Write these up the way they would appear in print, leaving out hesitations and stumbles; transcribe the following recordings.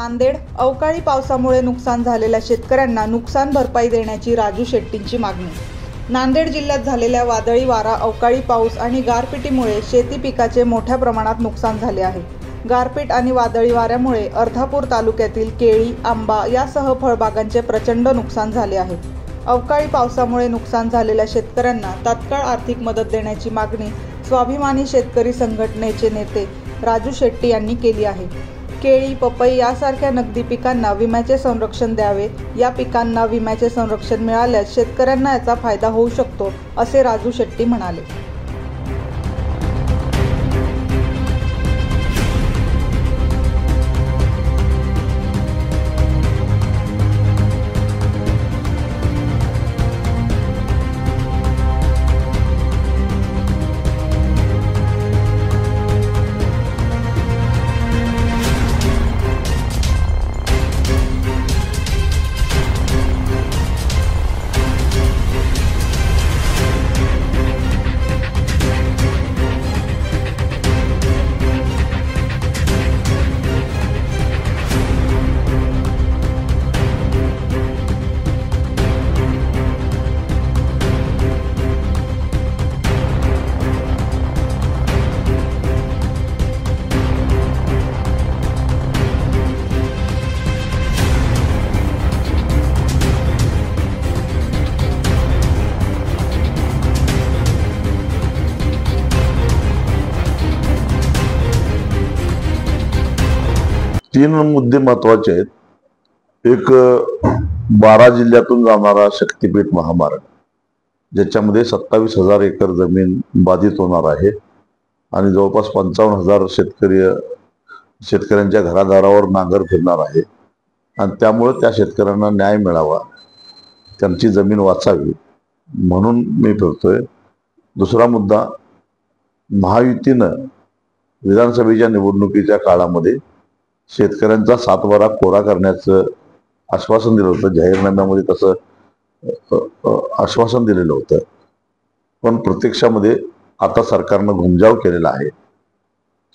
नांदेड अवकाळी पावसामुळे नुकसान झालेल्या शेतकऱ्यांना नुकसान भरपाई देण्याची राजू शेट्टींची मागणी। नांदेड जिल्ह्यात झालेल्या वादळी वारा, अवकाळी पाऊस आणि गारपिटीमुळे शेती पिकाचे मोठ्या प्रमाणात नुकसान झाले आहे। गारपीट आणि वादळी वाऱ्यामुळे अर्धापूर तालुक्यातील केळी, आंबा यासह फळबागांचे प्रचंड नुकसान झाले आहे। अवकाळी पावसामुळे नुकसान झालेल्या शेतकऱ्यांना तात्काळ आर्थिक मदत देण्याची मागणी स्वाभिमानी शेतकरी संघटनेचे नेते राजू शेट्टी यांनी केली आहे। केळी, पपई यासारख्या नगदी पिकांना विम्याचे संरक्षण द्यावे। या पिकांना विम्याचे संरक्षण मिळाल्यास शेतकऱ्यांना याचा फायदा होऊ शकतो, असे राजू शेट्टी म्हणाले। तीन मुद्दे महत्वाचे आहेत। एक 12 जिल्ह्यातून जाणारा शक्तीपीठ महामार्ग, ज्याच्यामध्ये 27,000 एकर जमीन बाधित होणार आहे आणि जवळपास 55,000 शेतकऱ्यांच्या घरादारावर नांगर फिरणार आहे आणि त्यामुळे त्या शेतकऱ्यांना न्याय मिळावा, त्यांची जमीन वाचावी म्हणून मी फिरतोय। दुसरा मुद्दा, महायुतीनं विधानसभेच्या निवडणुकीच्या काळामध्ये शेतकऱ्यांचा सातबारा कोरा करण्याचं आश्वासन दिलं होतं। जाहीरनाम्यामध्ये तसं आश्वासन दिलेलं होतं, पण प्रत्यक्षामध्ये आता सरकारनं घुमजाव केलेला आहे।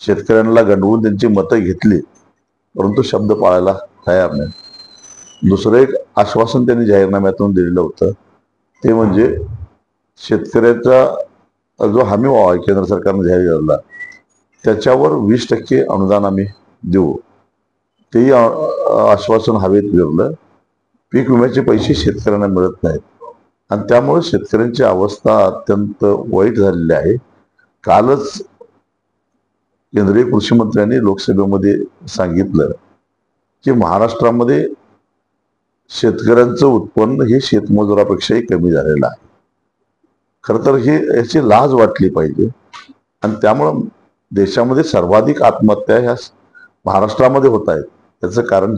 शेतकऱ्यांना गंडवून त्यांची मतं घेतली, परंतु शब्द पाळायला तयार नाही। दुसरं एक आश्वासन त्यांनी जाहीरनाम्यातून दिलेलं होतं, ते म्हणजे शेतकऱ्याचा जो हमी भाव आहे केंद्र सरकारने जाहीर केलेला, त्याच्यावर 20% अनुदान आम्ही देऊ, तेही आश्वासन हवेत विरलं। पीक विम्याचे पैसे शेतकऱ्यांना मिळत नाहीत आणि त्यामुळे शेतकऱ्यांची अवस्था अत्यंत वाईट झालेली आहे। कालच केंद्रीय कृषी मंत्र्यांनी लोकसभेमध्ये सांगितलं की महाराष्ट्रामध्ये शेतकऱ्यांचं उत्पन्न हे शेतमजुरापेक्षाही कमी झालेलं आहे। खरं तर याची लाज वाटली पाहिजे आणि त्यामुळं देशामध्ये सर्वाधिक आत्महत्या ह्या महाराष्ट्रामध्ये होत आहेत। त्याचं कारण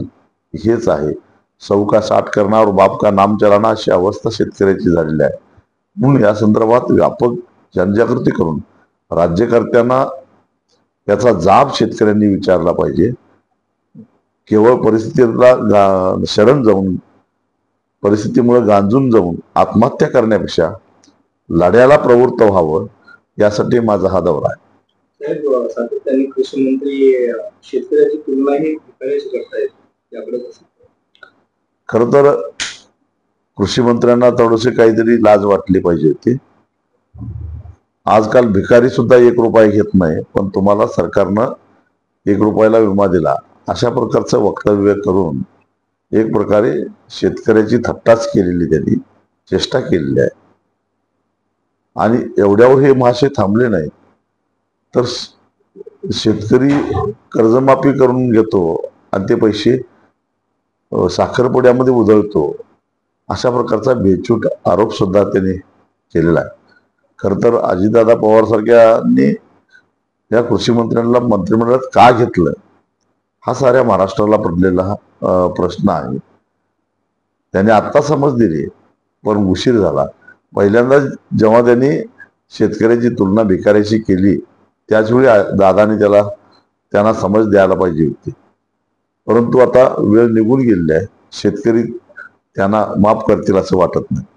हेच आहे, 100 का 60 करना और बाप का नाम चलाना अशी अवस्था शेतकऱ्याची झालेली आहे। म्हणून या संदर्भात व्यापक जनजागृती करून राज्यकर्त्यांना याचा जाब शेतकऱ्यांनी विचारला पाहिजे। केवळ परिस्थितीला शरण जाऊन, परिस्थितीमुळे गांजून जाऊन आत्महत्या करण्यापेक्षा लढ्याला प्रवृत्त व्हावं, यासाठी माझा हा दौरा आहे। सातत्याने कृषी मंत्री शेतकऱ्याची तुलना ही भिकाऱ्याशी करतायत, याकडे खरं तर कृषी मंत्र्यांना थोडीशी काहीतरी लाज वाटली पाहिजे होती। आजकाल भिकारी सुद्धा 1 रुपया घेत नाही, पण तुम्हाला सरकारनं 1 रुपयाला विमा दिला, अशा प्रकारचं वक्तव्य करून एक प्रकारे शेतकऱ्याची थट्टाच केलेली, त्यांनी चेष्टा केलेली आहे। आणि एवढ्यावर हे मासे थांबले नाही तर शेतकरी कर्जमाफी करून घेतो आणि ते पैसे साखरपुड्यामध्ये उधळतो, अशा प्रकारचा बेछूट आरोप सुद्धा त्यांनी केलेला आहे। खरं तर अजितदादा पवार सारख्यांनी या कृषी मंत्र्यांना मंत्रिमंडळात का घेतलं, हा साऱ्या महाराष्ट्राला पडलेला प्रश्न आहे। त्यांनी आत्ता समज दिली, पण उशीर झाला। पहिल्यांदा जेव्हा त्यांनी शेतकऱ्याची तुलना भिकाऱ्याशी केली, त्याचवेळी दादाने त्यांना समज द्यायला पाहिजे होती, परंतु आता वेळ निघून गेलेली आहे। शेतकरी त्यांना माफ करतील असं वाटत नाही।